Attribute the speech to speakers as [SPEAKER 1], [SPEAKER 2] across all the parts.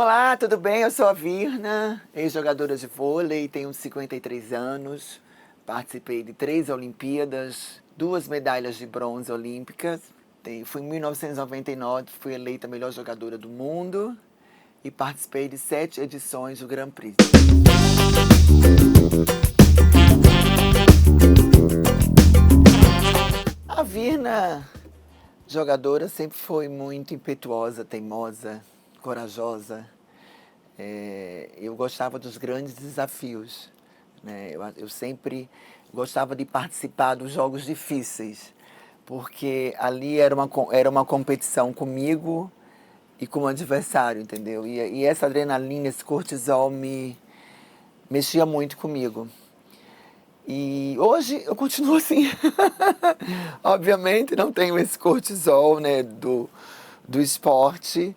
[SPEAKER 1] Olá, tudo bem? Eu sou a Virna, ex-jogadora de vôlei, tenho 53 anos, participei de 3 Olimpíadas, 2 medalhas de bronze olímpicas. Fui em 1999, fui eleita a melhor jogadora do mundo e participei de 7 edições do Grand Prix. A Virna, jogadora, sempre foi muito impetuosa, teimosa, corajosa. Eu gostava dos grandes desafios, né? Eu sempre gostava de participar dos jogos difíceis, porque ali era uma competição comigo e com o adversário, entendeu? E essa adrenalina, esse cortisol mexia muito comigo. E hoje eu continuo assim. Obviamente não tenho esse cortisol, né, do esporte,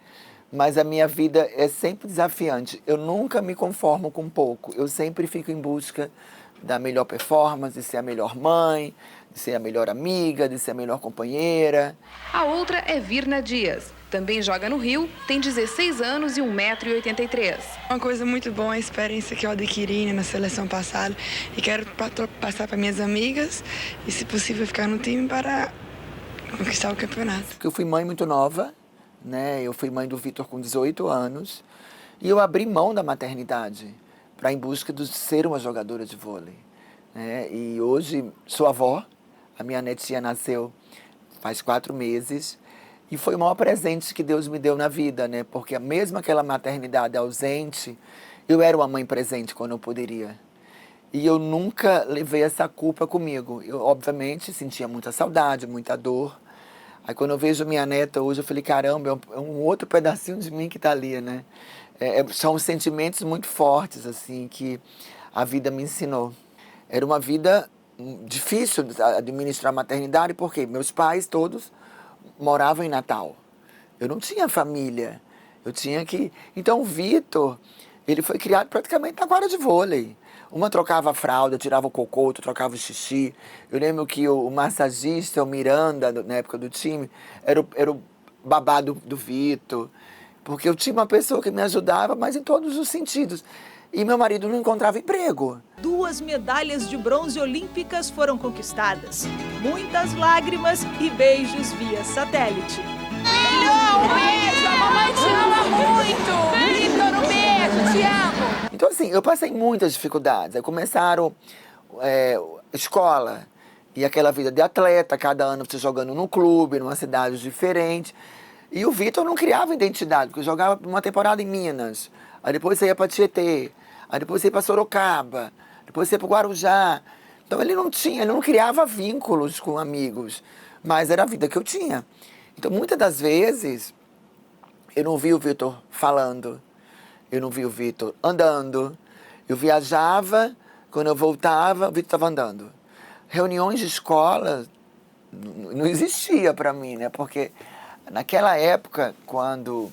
[SPEAKER 1] mas a minha vida é sempre desafiante. Eu nunca me conformo com pouco. Eu sempre fico em busca da melhor performance, de ser a melhor mãe, de ser a melhor amiga, de ser a melhor companheira.
[SPEAKER 2] A outra é Virna Dias. Também joga no Rio, tem 16 anos e 1,83 m.
[SPEAKER 3] Uma coisa muito boa, a experiência que eu adquiri na seleção passada e quero passar para minhas amigas e, se possível, ficar no time para conquistar o campeonato.
[SPEAKER 1] Porque eu fui mãe muito nova, né? Eu fui mãe do Vitor com 18 anos e eu abri mão da maternidade para em busca de ser uma jogadora de vôlei, né? E hoje sou avó, a minha netinha nasceu faz 4 meses e foi o maior presente que Deus me deu na vida, né? Porque mesmo aquela maternidade ausente, eu era uma mãe presente quando eu poderia. E eu nunca levei essa culpa comigo. Eu, obviamente, sentia muita saudade, muita dor. Aí quando eu vejo minha neta hoje, eu falei, caramba, é um outro pedacinho de mim que tá ali, né? São sentimentos muito fortes, assim, que a vida me ensinou. Era uma vida difícil de administrar a maternidade, porque meus pais todos moravam em Natal. Eu não tinha família. Eu tinha que... Então o Vitor, ele foi criado praticamente na quadra de vôlei. Uma trocava a fralda, tirava o cocô, outra trocava o xixi. Eu lembro que o massagista, o Miranda, na época do time, era o babá do Vitor. Porque eu tinha uma pessoa que me ajudava, mas em todos os sentidos. E meu marido não encontrava emprego.
[SPEAKER 4] 2 medalhas de bronze olímpicas foram conquistadas. Muitas lágrimas e beijos via satélite.
[SPEAKER 5] Um beijo, a mamãe te ama muito. Vitor, um beijo, te amo.
[SPEAKER 1] Então, assim, eu passei muitas dificuldades. Aí começaram escola e aquela vida de atleta, cada ano você jogando num clube, numa cidade diferente. E o Vitor não criava identidade, porque eu jogava uma temporada em Minas, aí depois você ia para Tietê, aí depois você ia para Sorocaba, depois você ia para Guarujá. Então ele não criava vínculos com amigos, mas era a vida que eu tinha. Então muitas das vezes eu não via o Vitor falando, eu não via o Vitor andando, eu viajava, quando eu voltava, o Vitor estava andando. Reuniões de escola não existia para mim, né? Porque naquela época, quando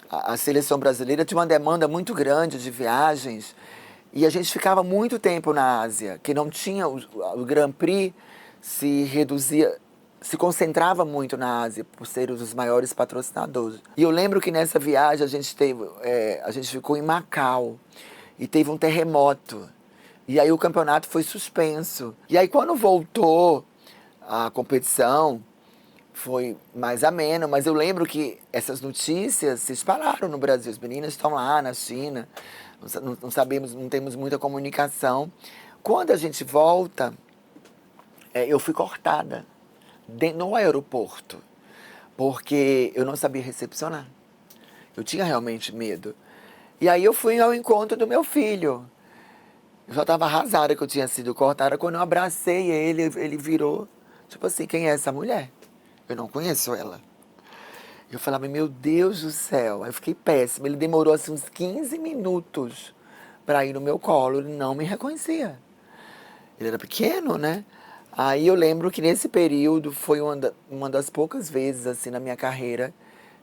[SPEAKER 1] a seleção brasileira tinha uma demanda muito grande de viagens e a gente ficava muito tempo na Ásia, que não tinha o Grand Prix, se concentrava muito na Ásia por ser os maiores patrocinadores. E eu lembro que nessa viagem a gente ficou em Macau e teve um terremoto. E aí o campeonato foi suspenso. E aí quando voltou a competição, foi mais ameno, mas eu lembro que essas notícias se espalharam no Brasil. As meninas estão lá na China, não sabemos, não temos muita comunicação. Quando a gente volta, eu fui cortada no aeroporto, porque eu não sabia recepcionar. Eu tinha realmente medo. E aí eu fui ao encontro do meu filho. Eu já estava arrasada que eu tinha sido cortada. Quando eu abracei ele virou, tipo assim, quem é essa mulher? Eu não conheço ela. Eu falava, meu Deus do céu. Aí eu fiquei péssima. Ele demorou assim uns 15 minutos para ir no meu colo. Ele não me reconhecia. Ele era pequeno, né? Aí eu lembro que nesse período foi uma das poucas vezes assim na minha carreira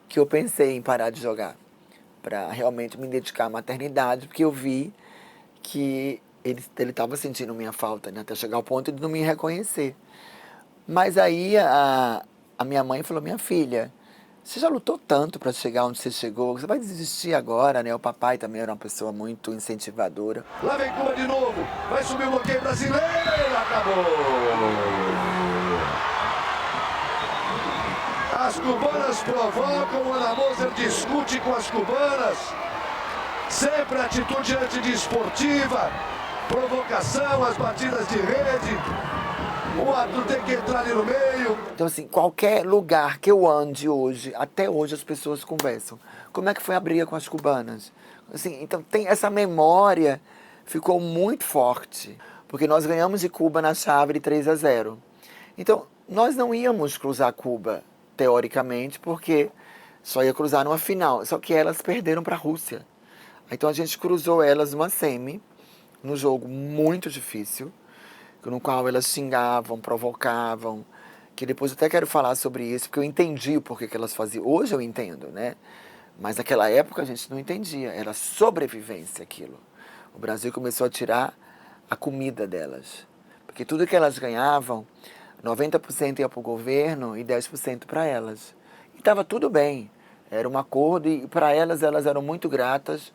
[SPEAKER 1] que eu pensei em parar de jogar. Para realmente me dedicar à maternidade. Porque eu vi que ele estava sentindo minha falta, né? Até chegar ao ponto de não me reconhecer. Mas aí a minha mãe falou, minha filha, você já lutou tanto para chegar onde você chegou, você vai desistir agora, né? O papai também era uma pessoa muito incentivadora.
[SPEAKER 6] Lá vem Cuba de novo, vai subir o bloqueio brasileiro, acabou! As cubanas provocam, Ana Moser discute com as cubanas, sempre atitude antidesportiva, provocação, as batidas de rede, o árbitro tem que entrar ali no meio.
[SPEAKER 1] Então, assim, qualquer lugar que eu ande hoje, até hoje as pessoas conversam. Como é que foi a briga com as cubanas? Assim, então, tem essa memória, ficou muito forte. Porque nós ganhamos de Cuba na chave de 3-0. Então, nós não íamos cruzar Cuba, teoricamente, porque só ia cruzar numa final. Só que elas perderam para a Rússia. Então, a gente cruzou elas numa semi, num jogo muito difícil, no qual elas xingavam, provocavam, que depois eu até quero falar sobre isso, porque eu entendi o porquê que elas faziam. Hoje eu entendo, né? Mas naquela época a gente não entendia, era sobrevivência aquilo. O Brasil começou a tirar a comida delas, porque tudo que elas ganhavam, 90% ia para o governo e 10% para elas. E estava tudo bem, era um acordo e para elas eram muito gratas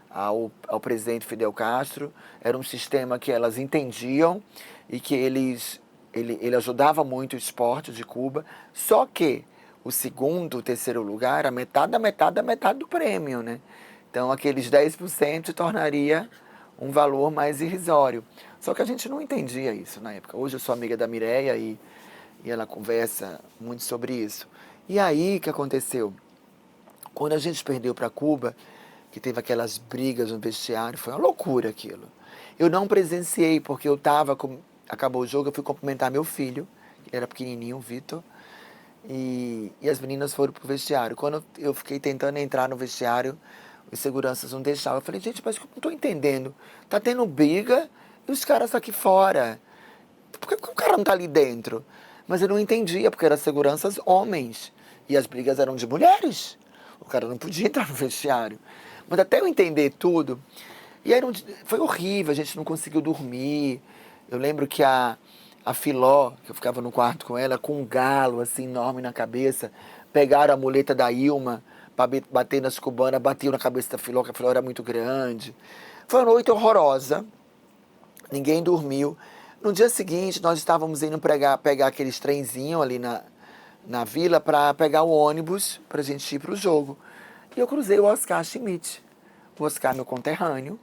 [SPEAKER 1] ao presidente Fidel Castro, era um sistema que elas entendiam e que ele ajudava muito o esporte de Cuba, só que o segundo, o terceiro lugar era metade do prêmio, né? Então aqueles 10% se tornaria um valor mais irrisório. Só que a gente não entendia isso na época. Hoje eu sou amiga da Mireia e ela conversa muito sobre isso. E aí, o que aconteceu? Quando a gente perdeu para Cuba, que teve aquelas brigas no vestiário, foi uma loucura aquilo. Eu não presenciei, porque acabou o jogo, eu fui cumprimentar meu filho, que era pequenininho, o Vitor, e as meninas foram pro vestiário. Quando eu fiquei tentando entrar no vestiário, os seguranças não deixavam. Eu falei, gente, mas eu não estou entendendo. Tá tendo briga e os caras estão aqui fora. Por que o cara não tá ali dentro? Mas eu não entendia, porque eram seguranças homens. E as brigas eram de mulheres. O cara não podia entrar no vestiário. Mas até eu entender tudo... E aí foi horrível, a gente não conseguiu dormir. Eu lembro que a Filó, que eu ficava no quarto com ela, com um galo assim enorme na cabeça, pegaram a muleta da Ilma para bater nas cubanas, batiam na cabeça da Filó, que a Filó era muito grande. Foi uma noite horrorosa, ninguém dormiu. No dia seguinte, nós estávamos indo pegar aqueles trenzinhos ali na vila para pegar o ônibus para a gente ir para o jogo. E eu cruzei o Oscar Schmidt, o Oscar meu conterrâneo.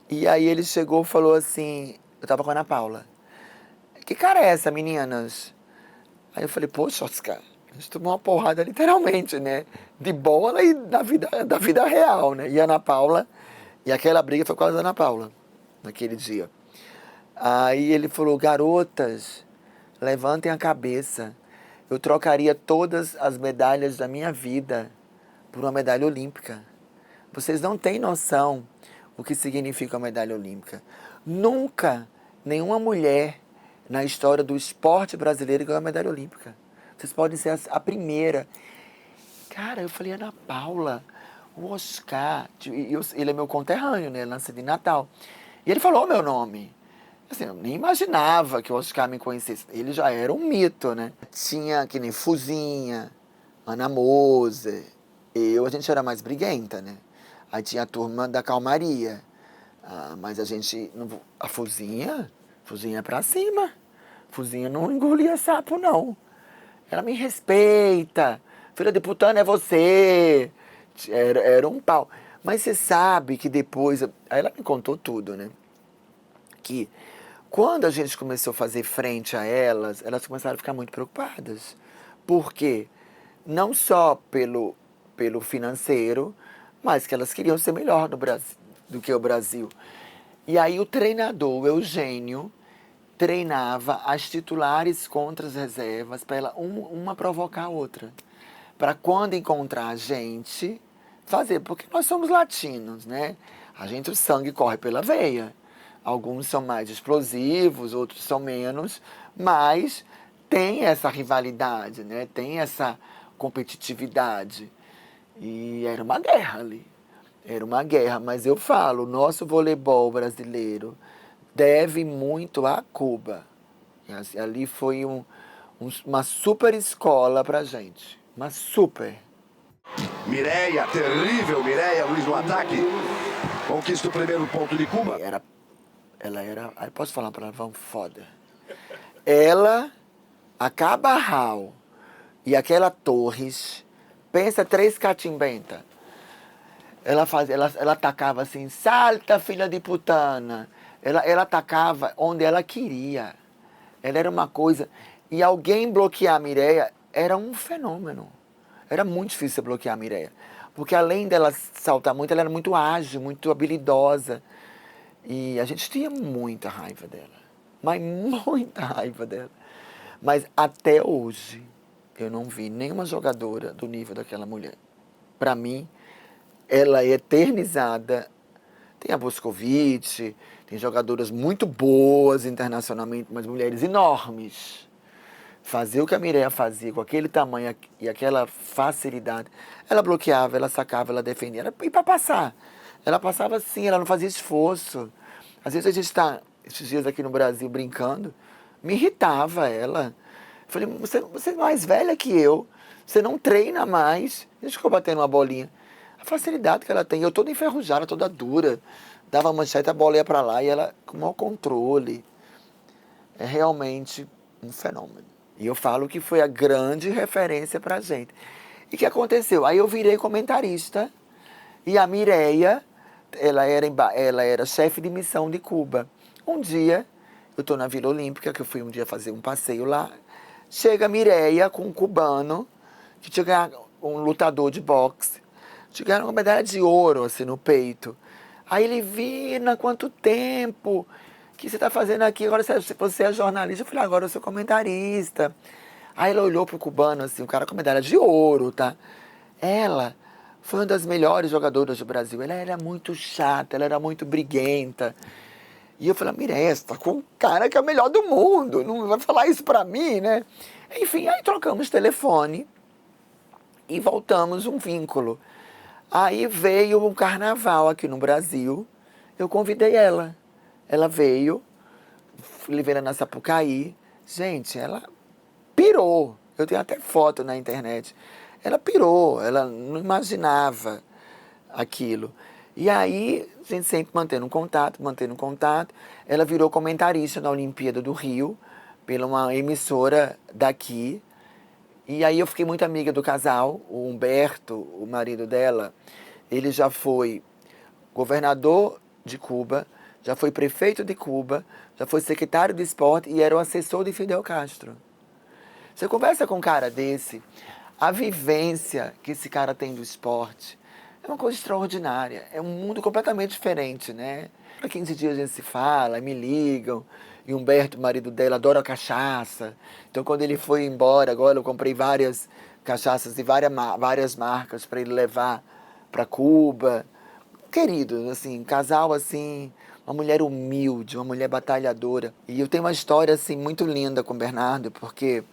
[SPEAKER 1] E aí ele chegou e falou assim, eu tava com a Ana Paula, que cara é essa, meninas? Aí eu falei, poxa, Oscar, a gente tomou uma porrada literalmente, né? De bola e da vida real, né? E a Ana Paula, e aquela briga foi com a Ana Paula, naquele dia. Aí ele falou, garotas, levantem a cabeça, eu trocaria todas as medalhas da minha vida por uma medalha olímpica. Vocês não têm noção o que significa a medalha olímpica. Nunca nenhuma mulher na história do esporte brasileiro ganhou a medalha olímpica. Vocês podem ser a primeira. Cara, eu falei, Ana Paula, o Oscar, ele é meu conterrâneo, né? Nascido em Natal. E ele falou meu nome. Assim, eu nem imaginava que o Oscar me conhecesse. Ele já era um mito, né? Tinha que nem Fuzinha, Ana Moser. A gente era mais briguenta, né? Aí tinha a turma da calmaria. Mas a gente... A Fuzinha é pra cima. Fuzinha não engolia sapo, não. Ela me respeita. Filha de putana é você. Era um pau. Mas você sabe que depois... Aí ela me contou tudo, né? Que quando a gente começou a fazer frente a elas começaram a ficar muito preocupadas. Por quê? Não só pelo financeiro, mas que elas queriam ser melhor no Brasil, do que o Brasil. E aí o treinador, o Eugênio, treinava as titulares contra as reservas para uma provocar a outra. Para quando encontrar a gente, fazer. Porque nós somos latinos, né? O sangue corre pela veia. Alguns são mais explosivos, outros são menos, mas tem essa rivalidade, né? Tem essa competitividade. E era uma guerra ali. Era uma guerra, mas eu falo, o nosso voleibol brasileiro deve muito a Cuba. E ali foi uma super escola pra gente. Mas super.
[SPEAKER 6] Mireia, terrível Mireia, Luiz no ataque. Conquista o primeiro ponto de Cuba.
[SPEAKER 1] Ela era, posso falar para ela, vamos foda. Ela, a Cabarral e aquela Torres, pensa 3 catimbenta. Ela atacava assim, salta filha de putana. Ela atacava onde ela queria. Ela era uma coisa. E alguém bloquear a Mireia era um fenômeno. Era muito difícil bloquear a Mireia. Porque além dela saltar muito, ela era muito ágil, muito habilidosa. E a gente tinha muita raiva dela. Mas muita raiva dela. Mas até hoje, eu não vi nenhuma jogadora do nível daquela mulher. Para mim, ela é eternizada. Tem a Boscovite, tem jogadoras muito boas internacionalmente, mas mulheres enormes. Fazer o que a Mireia fazia com aquele tamanho e aquela facilidade. Ela bloqueava, ela sacava, ela defendia. E para passar. Ela passava assim, ela não fazia esforço. Às vezes a gente está, esses dias aqui no Brasil, brincando. Me irritava ela. Falei, você é mais velha que eu. Você não treina mais. A gente ficou batendo uma bolinha. A facilidade que ela tem. Eu toda enferrujada, toda dura. Dava manchete, a bola ia para lá e ela com o maior controle. É realmente um fenômeno. E eu falo que foi a grande referência pra gente. E o que aconteceu? Aí eu virei comentarista e a Mireia, ela era chefe de missão de Cuba. Um dia, eu estou na Vila Olímpica, que eu fui um dia fazer um passeio lá, chega a Mireia com um cubano, que tinha um lutador de boxe, chegaram com uma medalha de ouro assim no peito. Aí ele, Virna, quanto tempo que você está fazendo aqui? Agora você é jornalista. Eu falei, agora eu sou comentarista. Aí ela olhou pro cubano, assim, o cara com medalha de ouro, tá? Ela foi uma das melhores jogadoras do Brasil. Ela era muito chata, ela era muito briguenta. E eu falei, Mireia, você tá com um cara que é o melhor do mundo, não vai falar isso pra mim, né? Enfim, aí trocamos telefone e voltamos um vínculo. Aí veio um carnaval aqui no Brasil, eu convidei ela. Ela veio, levei ela na Sapucaí. Gente, ela pirou. Eu tenho até foto na internet. Ela pirou, ela não imaginava aquilo. E aí, a gente sempre mantendo contato. Ela virou comentarista na Olimpíada do Rio, pela uma emissora daqui. E aí eu fiquei muito amiga do casal, o Humberto, o marido dela. Ele já foi governador de Cuba, já foi prefeito de Cuba, já foi secretário de esporte e era o assessor de Fidel Castro. Você conversa com um cara desse, a vivência que esse cara tem do esporte é uma coisa extraordinária. É um mundo completamente diferente, né? Há 15 dias a gente se fala, me ligam. E Humberto, o marido dela, adora cachaça. Então, quando ele foi embora, agora eu comprei várias cachaças de várias marcas para ele levar para Cuba. Querido, assim, casal assim, uma mulher humilde, uma mulher batalhadora. E eu tenho uma história assim muito linda com o Bernardo, porque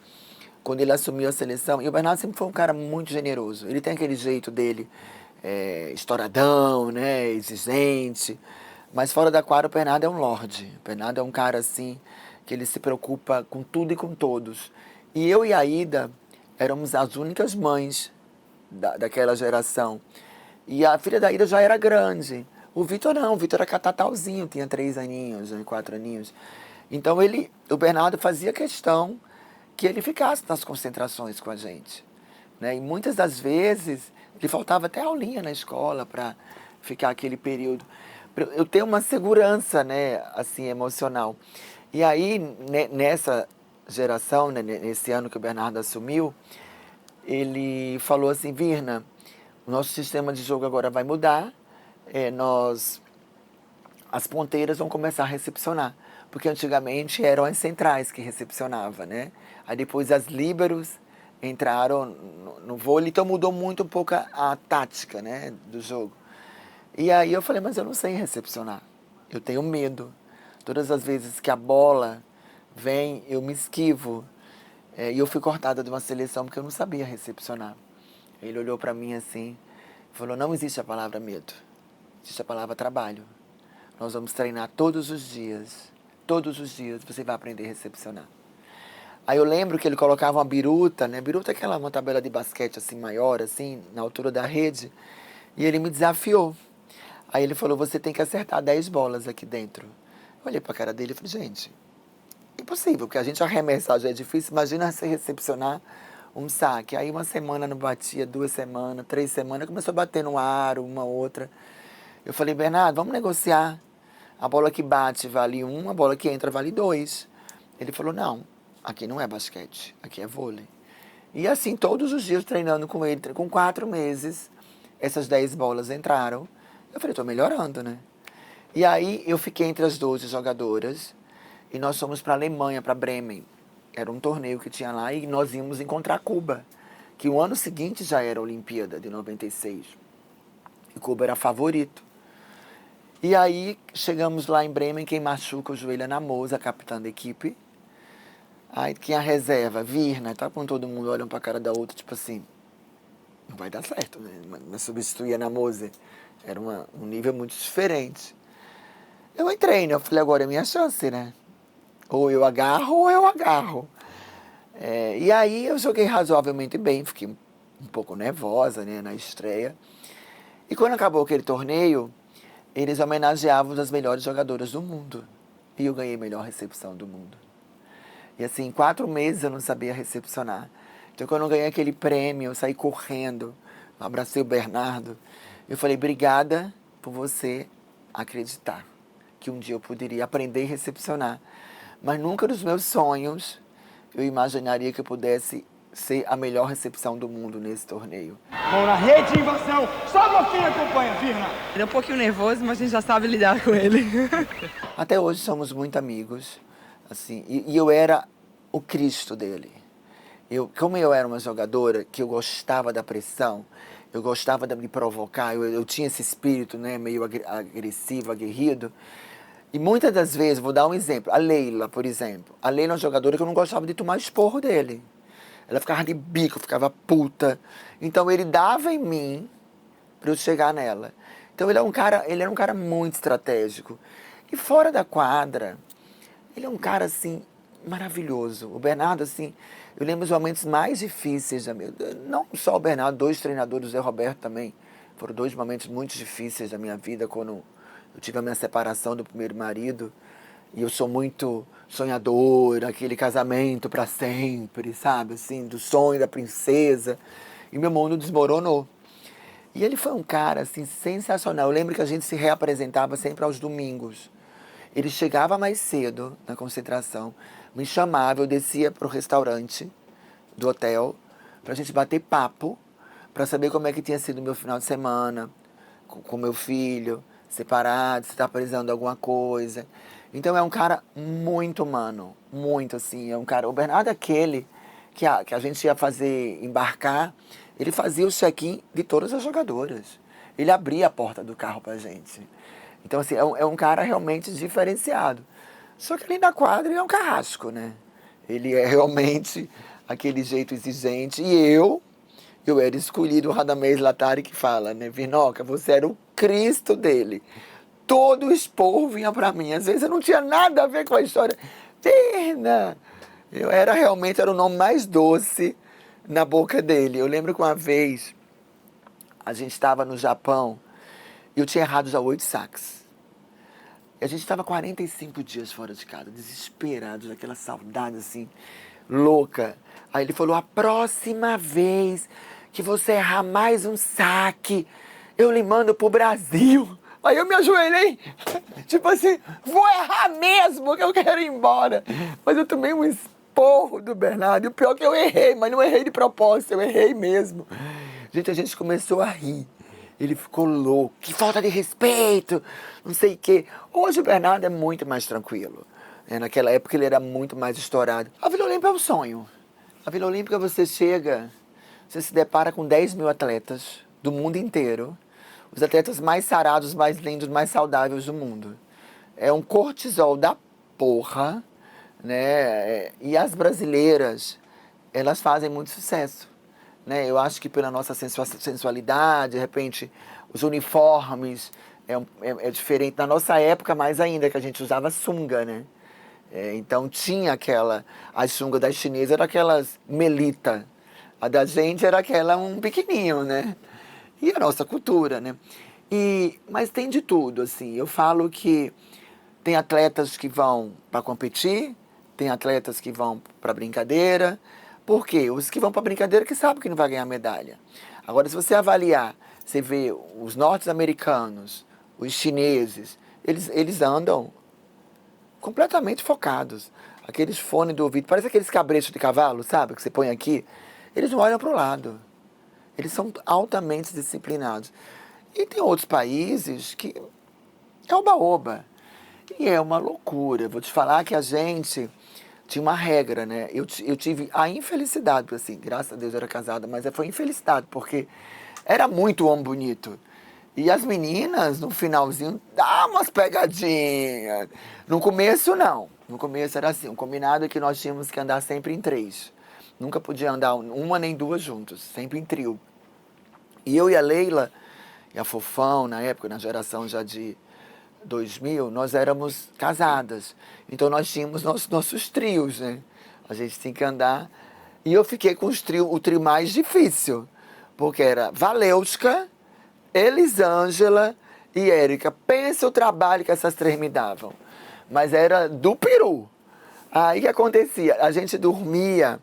[SPEAKER 1] quando ele assumiu a seleção, e o Bernardo sempre foi um cara muito generoso. Ele tem aquele jeito dele, estouradão, né, exigente. Mas fora da quadra, o Bernardo é um lorde. O Bernardo é um cara assim, que ele se preocupa com tudo e com todos. E eu e a Ida éramos as únicas mães daquela geração. E a filha da Ida já era grande. O Vitor não, o Vitor era catatalzinho, tinha 3 aninhos, 4 aninhos. Então o Bernardo fazia questão que ele ficasse nas concentrações com a gente, né? E muitas das vezes ele faltava até aulinha na escola para ficar aquele período. Eu tenho uma segurança, né, assim, emocional. E aí, nessa geração, né, nesse ano que o Bernardo assumiu, ele falou assim, Virna, o nosso sistema de jogo agora vai mudar, as ponteiras vão começar a recepcionar, porque antigamente eram as centrais que recepcionavam, né? Aí depois as líberos entraram no vôlei, então mudou muito um pouco a tática, né, do jogo. E aí eu falei, mas eu não sei recepcionar, eu tenho medo. Todas as vezes que a bola vem, eu me esquivo. E eu fui cortada de uma seleção porque eu não sabia recepcionar. Ele olhou para mim assim e falou, não existe a palavra medo, existe a palavra trabalho. Nós vamos treinar todos os dias você vai aprender a recepcionar. Aí eu lembro que ele colocava uma biruta, né? Biruta é uma tabela de basquete assim maior, assim, na altura da rede. E ele me desafiou. Aí ele falou, você tem que acertar 10 bolas aqui dentro. Eu olhei pra cara dele e falei, gente, impossível, porque a gente arremessar já é difícil, imagina você recepcionar um saque. Aí uma semana não batia, 2 semanas, 3 semanas, começou a bater no aro, uma outra. Eu falei, Bernardo, vamos negociar. A bola que bate vale 1, a bola que entra vale 2. Ele falou, não, aqui não é basquete, aqui é vôlei. E assim, todos os dias treinando com ele, com 4 meses, essas 10 bolas entraram. Eu falei, tô melhorando, né? E aí eu fiquei entre as 12 jogadoras e nós fomos para a Alemanha, para Bremen. Era um torneio que tinha lá e nós íamos encontrar Cuba, que o ano seguinte já era a Olimpíada de 96. E Cuba era favorito. E aí chegamos lá em Bremen, quem machuca o joelho é a Moza, a capitã da equipe. Aí quem a reserva, Virna, tá com todo mundo olhando pra cara da outra, tipo assim, não vai dar certo, né? Mas substituir a Moza era um nível muito diferente. Eu entrei, né? Eu falei, agora é minha chance, né? Ou eu agarro ou eu agarro. E aí eu joguei razoavelmente bem, fiquei um pouco nervosa, né, na estreia. E quando acabou aquele torneio, eles homenageavam as melhores jogadoras do mundo. E eu ganhei a melhor recepção do mundo. E assim, em 4 meses eu não sabia recepcionar. Então quando eu ganhei aquele prêmio, eu saí correndo, abracei o Bernardo. Eu falei, obrigada por você acreditar que um dia eu poderia aprender a recepcionar. Mas nunca nos meus sonhos eu imaginaria que eu pudesse ser a melhor recepção do mundo nesse torneio.
[SPEAKER 7] Mão na rede, invasão. Só você acompanha, Virna.
[SPEAKER 3] Ele é um pouquinho nervoso, mas a gente já sabe lidar com ele.
[SPEAKER 1] Até hoje somos muito amigos. Assim, e eu era o Cristo dele. Como eu era uma jogadora que eu gostava da pressão, eu gostava de me provocar, eu tinha esse espírito, né, meio agressivo, aguerrido. E muitas das vezes, vou dar um exemplo, a Leila, por exemplo. A Leila é uma jogadora que eu não gostava de tomar esporro dele. Ela ficava de bico, ficava puta. Então ele dava em mim para eu chegar nela. Então ele era um cara muito estratégico. E fora da quadra, ele é um cara assim maravilhoso. O Bernardo, assim, eu lembro os momentos mais difíceis da minha vida. Não só o Bernardo, 2 treinadores, o Zé Roberto também. Foram 2 momentos muito difíceis da minha vida, quando eu tive a minha separação do primeiro marido. E eu sou muito sonhador, aquele casamento para sempre, sabe? Assim, do sonho da princesa. E meu mundo desmoronou. E ele foi um cara, assim, sensacional. Eu lembro que a gente se reapresentava sempre aos domingos. Ele chegava mais cedo na concentração, me chamava, eu descia para o restaurante do hotel para a gente bater papo, para saber como é que tinha sido o meu final de semana, com meu filho, separado, se está precisando de alguma coisa. Então é um cara muito humano, muito assim, é um cara... O Bernardo é aquele que a gente ia embarcar, ele fazia o check-in de todas as jogadoras. Ele abria a porta do carro pra gente. Então, assim, é um cara realmente diferenciado. Só que ali na quadra ele é um carrasco, né? Ele é realmente aquele jeito exigente. E eu era escolhido, o Radamés Latari que fala, né? Vinoca, você era o Cristo dele. Todo o esporro vinha pra mim. Às vezes eu não tinha nada a ver com a história. Perna! Eu era o nome mais doce na boca dele. Eu lembro que uma vez a gente estava no Japão e eu tinha errado já 8 saques. E a gente estava 45 dias fora de casa, desesperados, aquela saudade assim, louca. Aí ele falou, a próxima vez que você errar mais um saque, eu lhe mando pro Brasil. Aí eu me ajoelhei, tipo assim, vou errar mesmo, que eu quero ir embora. Mas eu tomei um esporro do Bernardo, e o pior é que eu errei, mas não errei de propósito, eu errei mesmo. Gente, a gente começou a rir. Ele ficou louco, que falta de respeito, não sei o quê. Hoje o Bernardo é muito mais tranquilo. Naquela época ele era muito mais estourado. A Vila Olímpica é um sonho. A Vila Olímpica você chega, você se depara com 10 mil atletas do mundo inteiro. Os atletas mais sarados, mais lindos, mais saudáveis do mundo. É um cortisol da porra, né? E as brasileiras, elas fazem muito sucesso. Né? Eu acho que pela nossa sensualidade, de repente, os uniformes é diferente. Na nossa época, mais ainda, que a gente usava sunga, né? Então tinha a sunga das chinesas era aquelas melita, a da gente era aquela um pequenininho, né? E a nossa cultura, né? Mas tem de tudo, assim. Eu falo que tem atletas que vão para competir, tem atletas que vão para brincadeira. Por quê? Os que vão para brincadeira que sabem que não vai ganhar medalha. Agora, se você avaliar, você vê os norte-americanos, os chineses, eles andam completamente focados. Aqueles fones do ouvido, parece aqueles cabrechos de cavalo, sabe? Que você põe aqui. Eles não olham para o lado. Eles são altamente disciplinados. E tem outros países que é oba-oba. E é uma loucura. Vou te falar que a gente tinha uma regra, né? Eu tive a infelicidade, porque assim, graças a Deus eu era casada, mas foi infelicidade, porque era muito homem bonito. E as meninas, no finalzinho, dá umas pegadinhas. No começo, não. No começo era assim, o combinado é que nós tínhamos que andar sempre em 3. Nunca podia andar uma nem duas juntos, sempre em trio. E eu e a Leila, e a Fofão, na época, na geração já de 2000, nós éramos casadas. Então nós tínhamos nossos trios, né? A gente tinha que andar. E eu fiquei com o trio mais difícil, porque era Valeuska, Elisângela e Érica. Pensa o trabalho que essas 3 me davam. Mas era do peru. Aí o que acontecia? A gente dormia,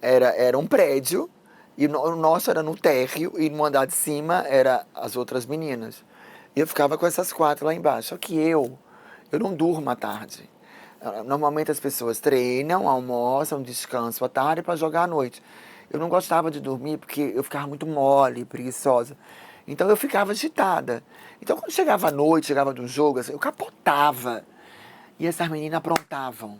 [SPEAKER 1] era um prédio, e o nosso era no térreo, e no andar de cima era as outras meninas. E eu ficava com essas 4 lá embaixo. Só que eu não durmo à tarde. Normalmente as pessoas treinam, almoçam, descansam à tarde para jogar à noite. Eu não gostava de dormir porque eu ficava muito mole, preguiçosa. Então eu ficava agitada. Então quando chegava à noite, chegava do jogo, assim, eu capotava. E essas meninas aprontavam.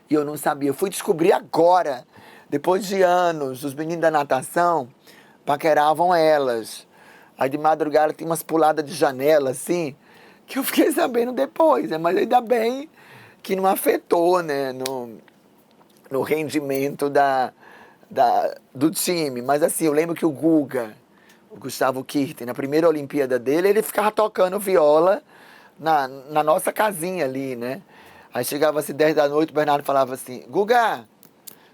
[SPEAKER 1] E eu não sabia. Eu fui descobrir agora, depois de anos, os meninos da natação paqueravam elas. Aí de madrugada tinha umas puladas de janela, assim, que eu fiquei sabendo depois, né? Mas ainda bem que não afetou, né, no rendimento do time. Mas assim, eu lembro que o Guga, o Gustavo Kirten, na primeira Olimpíada dele, ele ficava tocando viola na nossa casinha ali, né? Aí chegava assim 10 da noite, o Bernardo falava assim, Guga,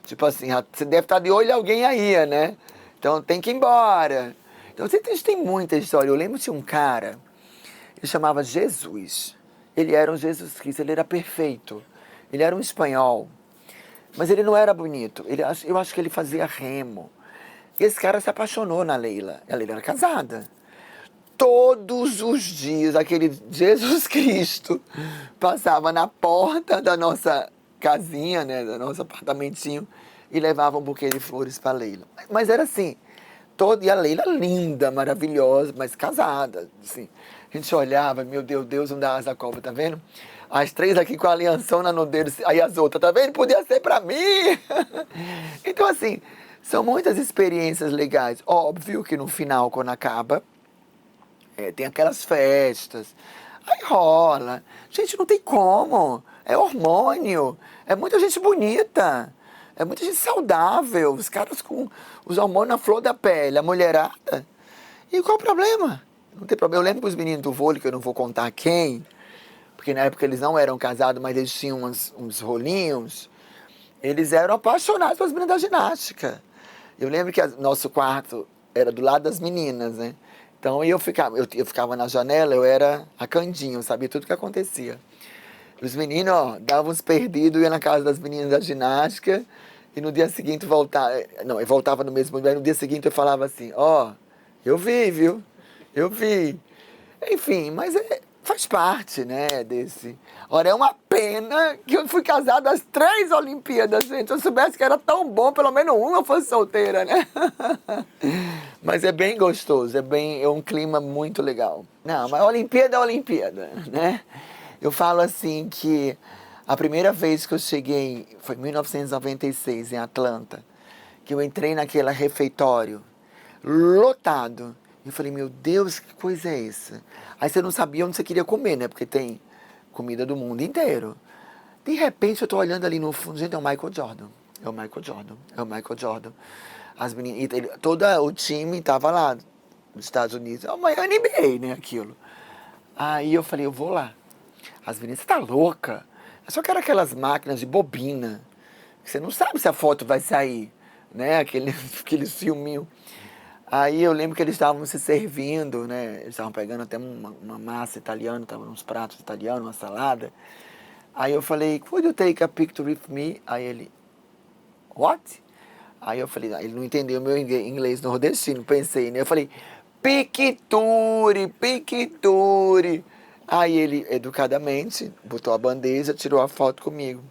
[SPEAKER 1] tipo assim, você deve estar de olho em alguém aí, né? Então tem que ir embora. Então, a gente tem muita história. Eu lembro de um cara, ele chamava Jesus. Ele era um Jesus Cristo, ele era perfeito. Ele era um espanhol. Mas ele não era bonito. Eu acho que ele fazia remo. E esse cara se apaixonou na Leila. A Leila era casada. Todos os dias, aquele Jesus Cristo passava na porta da nossa casinha, né, do nosso apartamentinho, e levava um buquê de flores para a Leila. Mas era assim. E a Leila linda, maravilhosa, mas casada, assim. A gente olhava, meu Deus, não dá asa à cobra, tá vendo? As 3 aqui com a aliançona no dedo, aí as outras, tá vendo? Podia ser pra mim! Então, assim, são muitas experiências legais. Óbvio que no final, quando acaba, tem aquelas festas, aí rola. Gente, não tem como, é hormônio, é muita gente bonita. É muita gente saudável, os caras com os hormônios na flor da pele, a mulherada. E qual o problema? Não tem problema. Eu lembro que os meninos do vôlei, que eu não vou contar quem, porque na época eles não eram casados, mas eles tinham uns rolinhos, eles eram apaixonados pelas meninas da ginástica. Eu lembro que nosso quarto era do lado das meninas, né? Então eu ficava na janela, eu era a Candinho, eu sabia tudo o que acontecia. Os meninos, davam uns perdidos, ia na casa das meninas da ginástica, e no dia seguinte voltava. Não, eu voltava no mesmo dia, no dia seguinte eu falava assim, eu vi, viu? Eu vi. Enfim, mas faz parte, né, desse... Ora, é uma pena que eu fui casada às 3 Olimpíadas, gente. Se eu soubesse que era tão bom, pelo menos uma fosse solteira, né? Mas é bem gostoso, é um clima muito legal. Não, mas Olimpíada é Olimpíada, né? Eu falo assim que a primeira vez que eu cheguei, foi em 1996, em Atlanta, que eu entrei naquele refeitório, lotado. Eu falei, meu Deus, que coisa é essa? Aí você não sabia onde você queria comer, né? Porque tem comida do mundo inteiro. De repente eu tô olhando ali no fundo, gente, é o Michael Jordan. É o Michael Jordan, é o Michael Jordan. As meninas, todo o time tava lá, nos Estados Unidos. É uma NBA, né, aquilo. Aí eu falei, eu vou lá. As meninas, você tá louca? Só que era aquelas máquinas de bobina, que você não sabe se a foto vai sair, né? Aqueles filminhos. Aí eu lembro que eles estavam se servindo, né? Eles estavam pegando até uma massa italiana, estavam uns pratos italianos, uma salada. Aí eu falei, could you take a picture with me? Aí ele, what? Aí eu falei, ele não entendeu meu inglês nordestino, pensei, né? Eu falei, picture. Aí ele, educadamente, botou a bandeja, tirou a foto comigo.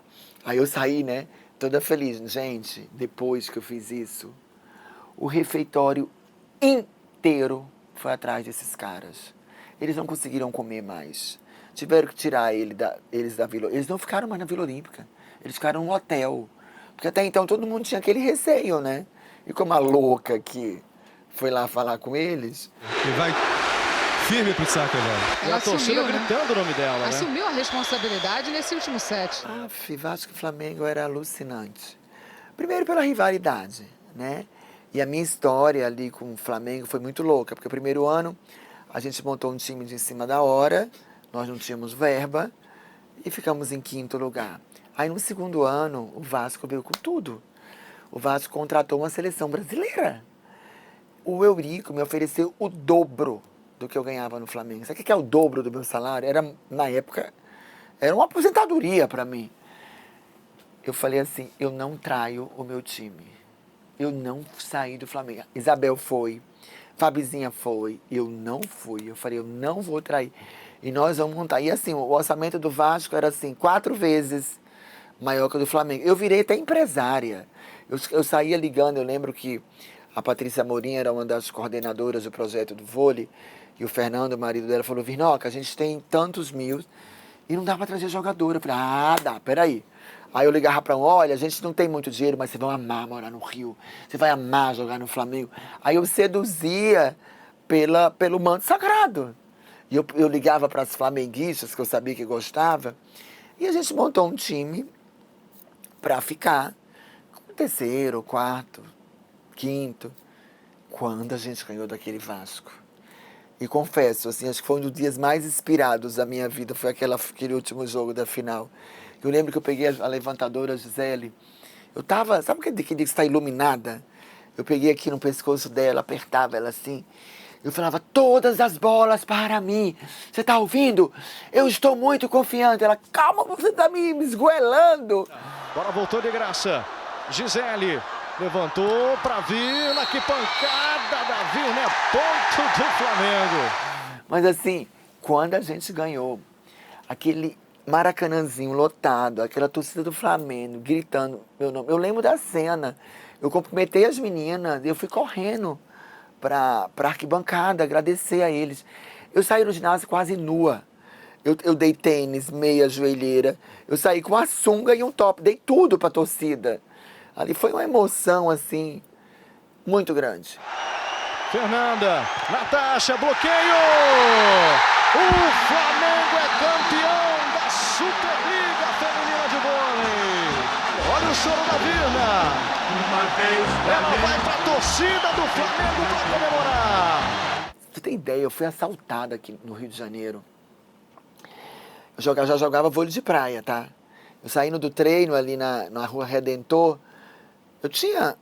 [SPEAKER 1] Aí eu saí, né? Toda feliz. Gente, depois que eu fiz isso, o refeitório inteiro foi atrás desses caras. Eles não conseguiram comer mais. Tiveram que tirar eles da Vila. Eles não ficaram mais na Vila Olímpica. Eles ficaram no hotel. Porque até então todo mundo tinha aquele receio, né? E como a louca que foi lá falar com eles...
[SPEAKER 8] E vai firme pro saco agora.
[SPEAKER 9] Ela
[SPEAKER 8] e a torcida
[SPEAKER 9] assumiu,
[SPEAKER 8] gritando o nome dela, né?
[SPEAKER 9] Assumiu a responsabilidade nesse último set.
[SPEAKER 1] Vasco e Flamengo era alucinante. Primeiro pela rivalidade, né? E a minha história ali com o Flamengo foi muito louca, porque o primeiro ano a gente montou um time de em cima da hora, nós não tínhamos verba e ficamos em 5º lugar. Aí no segundo ano o Vasco veio com tudo. O Vasco contratou uma seleção brasileira. O Eurico me ofereceu o dobro do que eu ganhava no Flamengo. Sabe o que é o dobro do meu salário? Na época, era uma aposentadoria para mim. Eu falei assim, eu não traio o meu time. Eu não saí do Flamengo. Isabel foi, Fabizinha foi, eu não fui. Eu falei, eu não vou trair. E nós vamos montar. E assim, o orçamento do Vasco era assim, 4 vezes maior que o do Flamengo. Eu virei até empresária. Eu saía ligando, eu lembro que a Patrícia Amorim era uma das coordenadoras do projeto do vôlei, e o Fernando, o marido dela, falou, Virnoca, a gente tem tantos mil e não dá para trazer jogadora. Eu falei, dá, peraí. Aí eu ligava para olha, a gente não tem muito dinheiro, mas você vai amar morar no Rio, você vai amar jogar no Flamengo. Aí eu seduzia pelo manto sagrado. E eu ligava para as flamenguistas, que eu sabia que gostava, e a gente montou um time para ficar com 3º, 4º, 5º, quando a gente ganhou daquele Vasco. E confesso, assim, acho que foi um dos dias mais inspirados da minha vida, foi aquele último jogo da final. Eu lembro que eu peguei a levantadora, a Gisele, eu tava, sabe aquele dia que está iluminada? Eu peguei aqui no pescoço dela, apertava ela assim, eu falava, todas as bolas para mim, você tá ouvindo? Eu estou muito confiante. Ela, calma, você tá me esgoelando.
[SPEAKER 8] Agora voltou de graça, Gisele. Levantou para Virna, que pancada da Virna, ponto do Flamengo.
[SPEAKER 1] Mas assim, quando a gente ganhou, aquele Maracanãzinho lotado, aquela torcida do Flamengo gritando meu nome, eu lembro da cena, eu cumprimentei as meninas, eu fui correndo para arquibancada, agradecer a eles. Eu saí no ginásio quase nua, eu dei tênis, meia, joelheira, eu saí com a sunga e um top, dei tudo para a torcida. Ali foi uma emoção, assim, muito grande.
[SPEAKER 8] Fernanda, Natasha, bloqueio! O Flamengo é campeão da Superliga Feminina de Vôlei. Olha o choro da Virna. Ela vai para a torcida do Flamengo para comemorar.
[SPEAKER 1] Você tem ideia, eu fui assaltada aqui no Rio de Janeiro. Eu já jogava vôlei de praia, tá? Eu saindo do treino ali na Rua Redentor, eu tinha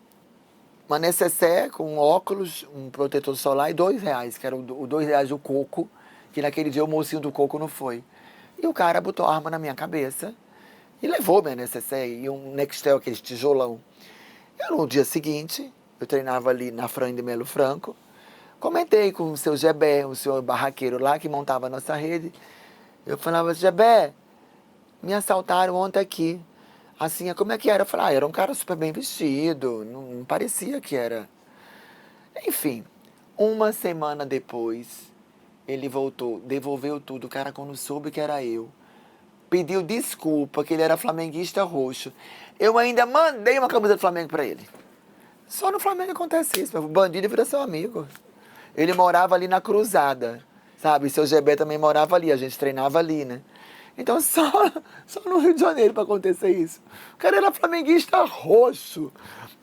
[SPEAKER 1] uma necessaire com óculos, um protetor solar e R$2, que era o R$2 do coco, que naquele dia o mocinho do coco não foi. E o cara botou a arma na minha cabeça e levou minha necessaire e um Nextel, aquele tijolão. E no dia seguinte, eu treinava ali na Fran de Melo Franco, comentei com o seu Gebé, o senhor barraqueiro lá que montava a nossa rede. Eu falava, Gebé, me assaltaram ontem aqui. Assim, como é que era? Eu falei, era um cara super bem vestido, não parecia que era. Enfim, uma semana depois, ele voltou, devolveu tudo. O cara, quando soube que era eu, pediu desculpa, que ele era flamenguista roxo. Eu ainda mandei uma camisa do Flamengo pra ele. Só no Flamengo acontece isso, o bandido vira seu amigo. Ele morava ali na Cruzada, sabe? O seu GB também morava ali, a gente treinava ali, né? Então, só no Rio de Janeiro para acontecer isso. O cara era flamenguista roxo.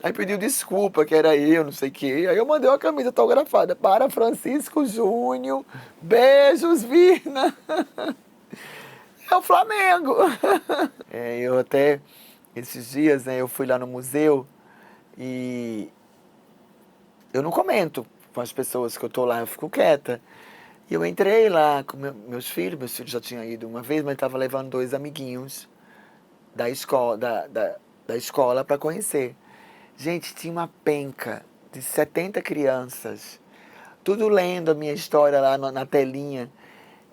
[SPEAKER 1] Aí pediu desculpa, que era eu, não sei o quê. Aí eu mandei uma camisa autografada para Francisco Júnior. Beijos, Virna. é o Flamengo. Eu até, esses dias, né, eu fui lá no museu e eu não comento com as pessoas que eu tô lá, eu fico quieta. E eu entrei lá com meus filhos já tinham ido uma vez, mas estava levando 2 amiguinhos da escola para conhecer. Gente, tinha uma penca de 70 crianças, tudo lendo a minha história lá na telinha.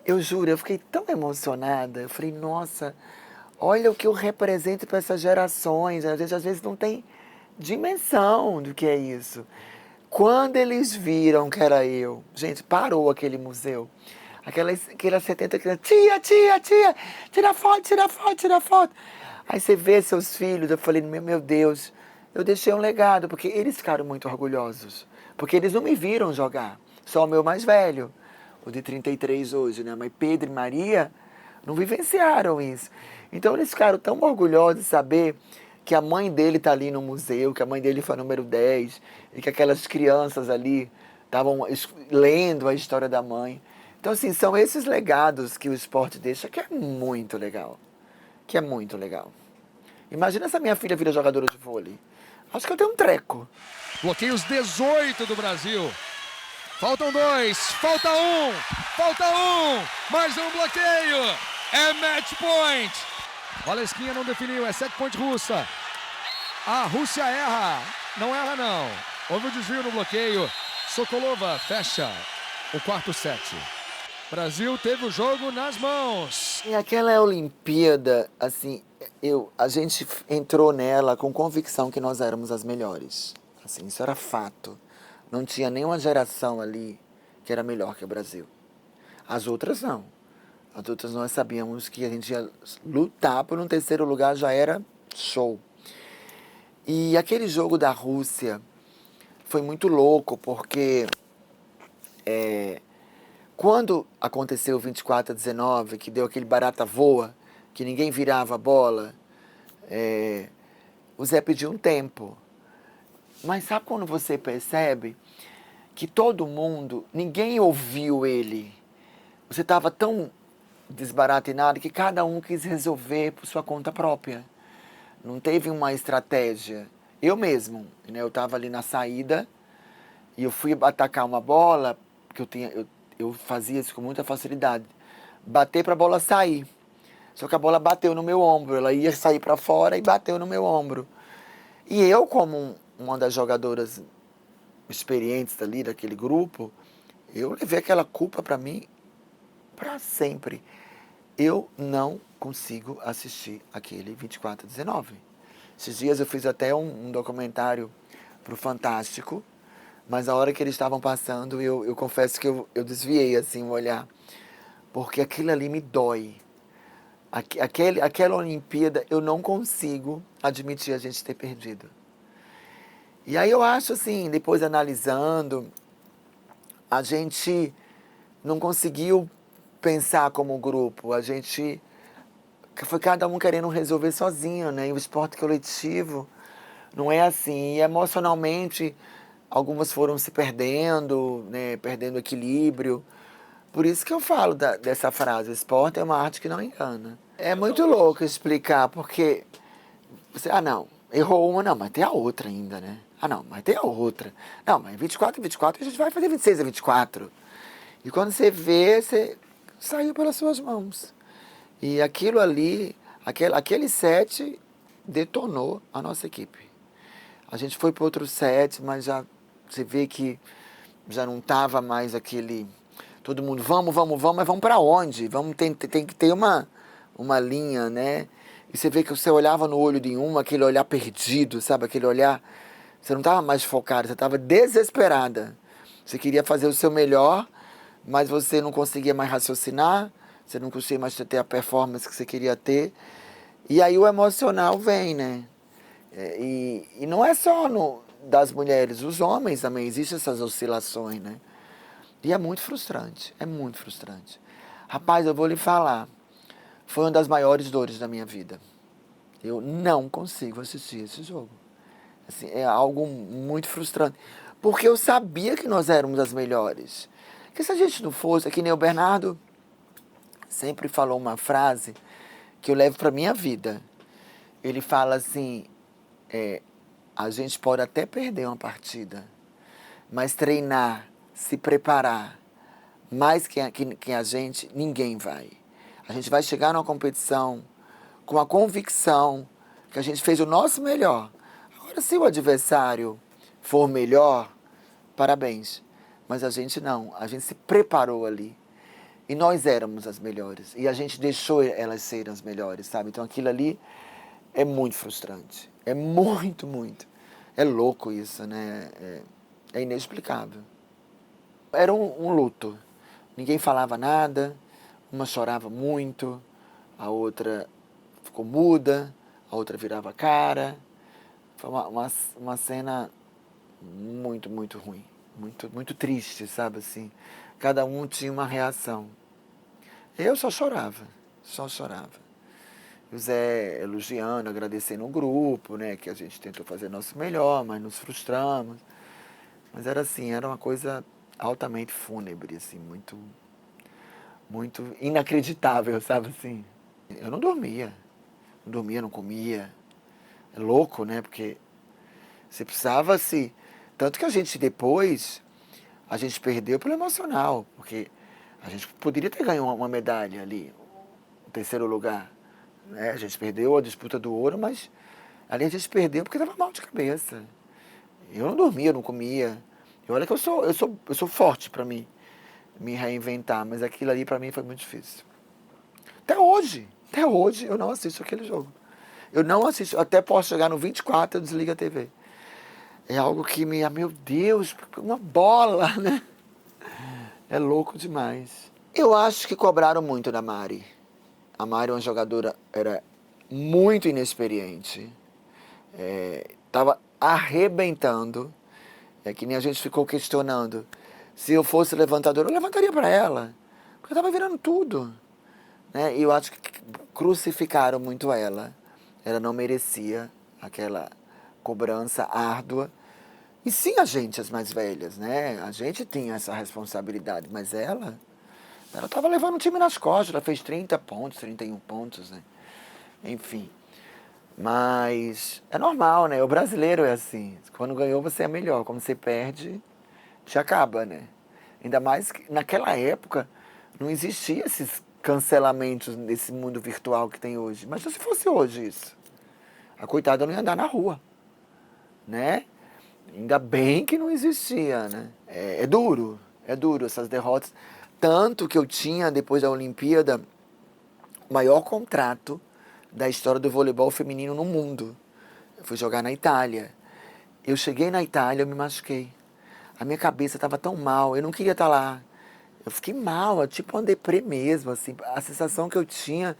[SPEAKER 1] Eu juro, eu fiquei tão emocionada. Eu falei, nossa, olha o que eu represento para essas gerações. A gente às vezes não tem dimensão do que é isso. Quando eles viram que era eu, gente, parou aquele museu. Aquelas 70 crianças, tia, tira foto. Aí você vê seus filhos, eu falei, meu Deus, eu deixei um legado, porque eles ficaram muito orgulhosos. Porque eles não me viram jogar, só o meu mais velho, o de 33 hoje, né? Mas Pedro e Maria não vivenciaram isso. Então eles ficaram tão orgulhosos de saber que a mãe dele está ali no museu, que a mãe dele foi a número 10, e que aquelas crianças ali estavam lendo a história da mãe. Então, assim, são esses legados que o esporte deixa, que é muito legal. Que é muito legal. Imagina se a minha filha vira jogadora de vôlei. Acho que eu tenho um treco.
[SPEAKER 8] Bloqueios 18 do Brasil. Faltam 2, falta 1, mais um bloqueio. É match point. Valesquinha não definiu, é set point russa. A Rússia erra. Não erra, não. Houve um desvio no bloqueio. Sokolova fecha o quarto set. Brasil teve o jogo nas mãos.
[SPEAKER 1] E aquela Olimpíada, assim, a gente entrou nela com convicção que nós éramos as melhores. Assim, isso era fato. Não tinha nenhuma geração ali que era melhor que o Brasil. As outras não. As outras nós sabíamos que a gente ia lutar por um terceiro lugar, já era show. E aquele jogo da Rússia foi muito louco, porque quando aconteceu o 24-19, que deu aquele barata voa, que ninguém virava a bola, o Zé pediu um tempo. Mas sabe quando você percebe que todo mundo, ninguém ouviu ele? Você estava tão desbaratinado que cada um quis resolver por sua conta própria. Não teve uma estratégia. Eu mesmo, né, eu estava ali na saída e eu fui atacar uma bola, que eu fazia isso com muita facilidade. Bater para a bola sair. Só que a bola bateu no meu ombro, ela ia sair para fora e bateu no meu ombro. E eu, como uma das jogadoras experientes ali daquele grupo, eu levei aquela culpa para mim para sempre. Eu não consigo assistir aquele 24-19. Esses dias eu fiz até um documentário pro Fantástico, mas a hora que eles estavam passando, eu confesso que eu desviei assim o olhar, porque aquilo ali me dói. Aquela Olimpíada eu não consigo admitir a gente ter perdido. E aí eu acho assim, depois analisando, a gente não conseguiu pensar como grupo, a gente foi cada um querendo resolver sozinho, né? E o esporte coletivo não é assim. E emocionalmente, algumas foram se perdendo, né? Perdendo equilíbrio. Por isso que eu falo dessa frase, o esporte é uma arte que não engana. É muito louco explicar, porque você, não, errou uma, não, mas tem a outra ainda, né? Não, mas tem a outra. Não, mas 24 a gente vai fazer 26-24. E quando você vê, você saiu pelas suas mãos. E aquilo ali, aquele set detonou a nossa equipe. A gente foi para outro set, mas já você vê que já não estava mais aquele... Todo mundo, vamos, mas vamos para onde? Tem que ter uma linha, né? E você vê que você olhava no olho de uma, aquele olhar perdido, sabe? Aquele olhar... Você não estava mais focada, você estava desesperada. Você queria fazer o seu melhor, mas você não conseguia mais raciocinar, você não conseguia mais ter a performance que você queria ter. E aí o emocional vem, né? E não é só das mulheres, os homens também, existem essas oscilações, né? E é muito frustrante, é muito frustrante. Rapaz, eu vou lhe falar, foi uma das maiores dores da minha vida. Eu não consigo assistir esse jogo. Assim, é algo muito frustrante, porque eu sabia que nós éramos as melhores. Que se a gente não fosse, que nem o Bernardo sempre falou uma frase que eu levo para minha vida. Ele fala assim, a gente pode até perder uma partida, mas treinar, se preparar, mais que a gente, ninguém vai. A gente vai chegar numa competição com a convicção que a gente fez o nosso melhor. Agora, se o adversário for melhor, parabéns. Mas a gente não, a gente se preparou ali. E nós éramos as melhores. E a gente deixou elas serem as melhores, sabe? Então aquilo ali é muito frustrante. É muito, muito. É louco isso, né? É inexplicável. Era um luto. Ninguém falava nada, uma chorava muito, a outra ficou muda, a outra virava a cara. Foi uma cena muito, muito ruim. Muito, muito triste, sabe assim? Cada um tinha uma reação. Eu só chorava. O Zé elogiando, agradecendo o grupo, né? Que a gente tentou fazer nosso melhor, mas nos frustramos. Mas era assim, era uma coisa altamente fúnebre, assim, muito, muito inacreditável, sabe assim? Eu não dormia, não comia. É louco, né? Porque você precisava se... Tanto que a gente depois, a gente perdeu pelo emocional, porque a gente poderia ter ganho uma medalha ali, o 3º lugar. Né? A gente perdeu a disputa do ouro, mas ali a gente perdeu porque estava mal de cabeça. Eu não dormia, não comia. E olha que eu sou forte para mim, me reinventar, mas aquilo ali para mim foi muito difícil. Até hoje eu não assisto aquele jogo. Eu não assisto, até posso chegar no 24 eu desligo a TV. É algo que meu Deus, uma bola, né? É louco demais. Eu acho que cobraram muito da Mari. A Mari é uma jogadora, era muito inexperiente. Estava arrebentando. É que nem a gente ficou questionando. Se eu fosse levantadora, eu levantaria para ela. Porque eu estava virando tudo. Né? E eu acho que crucificaram muito ela. Ela não merecia aquela cobrança árdua. E sim a gente, as mais velhas, né? A gente tinha essa responsabilidade, mas ela estava levando o time nas costas, ela fez 30 pontos, 31 pontos, né? Enfim. Mas é normal, né? O brasileiro é assim. Quando ganhou, você é melhor. Quando você perde, te acaba, né? Ainda mais que naquela época não existia esses cancelamentos nesse mundo virtual que tem hoje. Mas se fosse hoje isso, a coitada não ia andar na rua, né? Ainda bem que não existia, né? É duro essas derrotas. Tanto que eu tinha, depois da Olimpíada, o maior contrato da história do voleibol feminino no mundo. Eu fui jogar na Itália. Eu cheguei na Itália, eu me machuquei. A minha cabeça estava tão mal, eu não queria estar lá. Eu fiquei mal, tipo uma deprê mesmo, assim. A sensação que eu tinha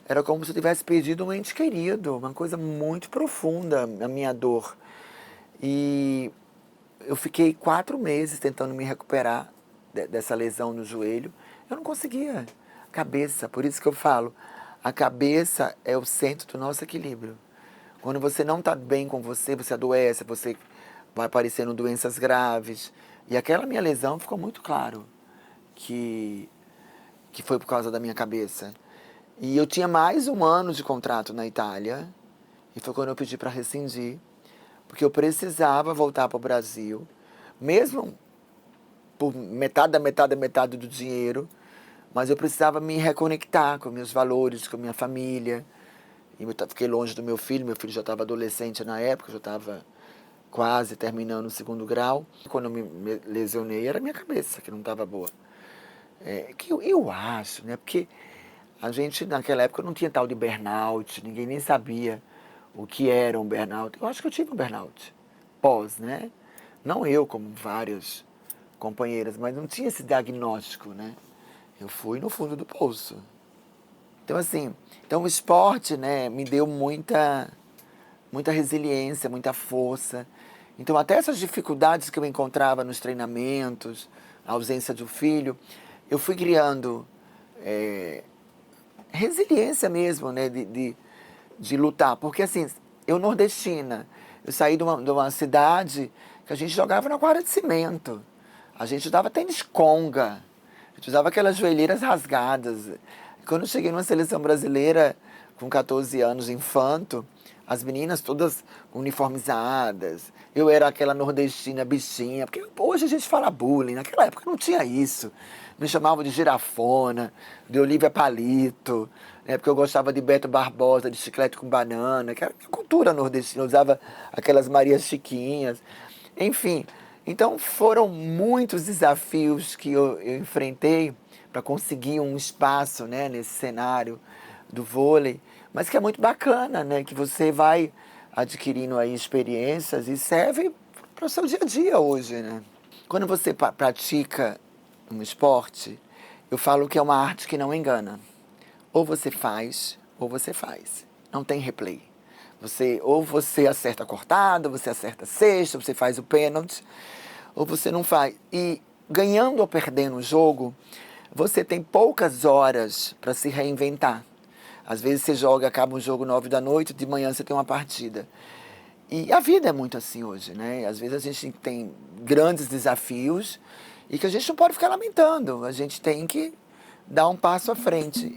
[SPEAKER 1] era como se eu tivesse perdido um ente querido, uma coisa muito profunda, a minha dor. E eu fiquei 4 meses tentando me recuperar dessa lesão no joelho. Eu não conseguia. Cabeça, por isso que eu falo, a cabeça é o centro do nosso equilíbrio. Quando você não está bem com você adoece, você vai aparecendo doenças graves. E aquela minha lesão ficou muito claro que foi por causa da minha cabeça. E eu tinha mais 1 ano de contrato na Itália, e foi quando eu pedi para rescindir, porque eu precisava voltar para o Brasil, mesmo por metade do dinheiro, mas eu precisava me reconectar com meus valores, com minha família. E eu fiquei longe do meu filho já estava adolescente na época, já estava quase terminando o 2º grau. Quando eu me lesionei, era a minha cabeça que não estava boa. Que eu acho, né? Porque a gente, naquela época, não tinha tal de burnout, ninguém nem sabia o que era um burnout. Eu acho que eu tive um burnout pós, né? Não eu, como várias companheiras, mas não tinha esse diagnóstico, né? Eu fui no fundo do poço. Então, assim, o esporte, né, me deu muita resiliência, muita força. Então, até essas dificuldades que eu encontrava nos treinamentos, a ausência do filho, eu fui criando resiliência mesmo, né, de lutar. Porque, assim, eu nordestina, eu saí de uma cidade que a gente jogava na quadra de cimento. A gente usava tênis conga, a gente usava aquelas joelheiras rasgadas. Quando eu cheguei numa seleção brasileira, com 14 anos, infanto, as meninas todas uniformizadas. Eu era aquela nordestina bichinha, porque hoje a gente fala bullying, naquela época não tinha isso. Me chamavam de girafona, de Olívia Palito, né, porque eu gostava de Beto Barbosa, de chiclete com banana, que era a cultura nordestina, eu usava aquelas Marias Chiquinhas. Enfim, então foram muitos desafios que eu enfrentei para conseguir um espaço, né, nesse cenário do vôlei, mas que é muito bacana, né, que você vai adquirindo aí experiências e serve para o seu dia a dia hoje, né? Quando você pratica um esporte, eu falo que é uma arte que não engana. Ou você faz, ou você faz. Não tem replay. Ou você acerta a cortada, você acerta a cesta, você faz o pênalti, ou você não faz. E ganhando ou perdendo o jogo, você tem poucas horas para se reinventar. Às vezes você acaba um jogo 9 da noite, de manhã você tem uma partida. E a vida é muito assim hoje, né? Às vezes a gente tem grandes desafios e que a gente não pode ficar lamentando. A gente tem que dar um passo à frente.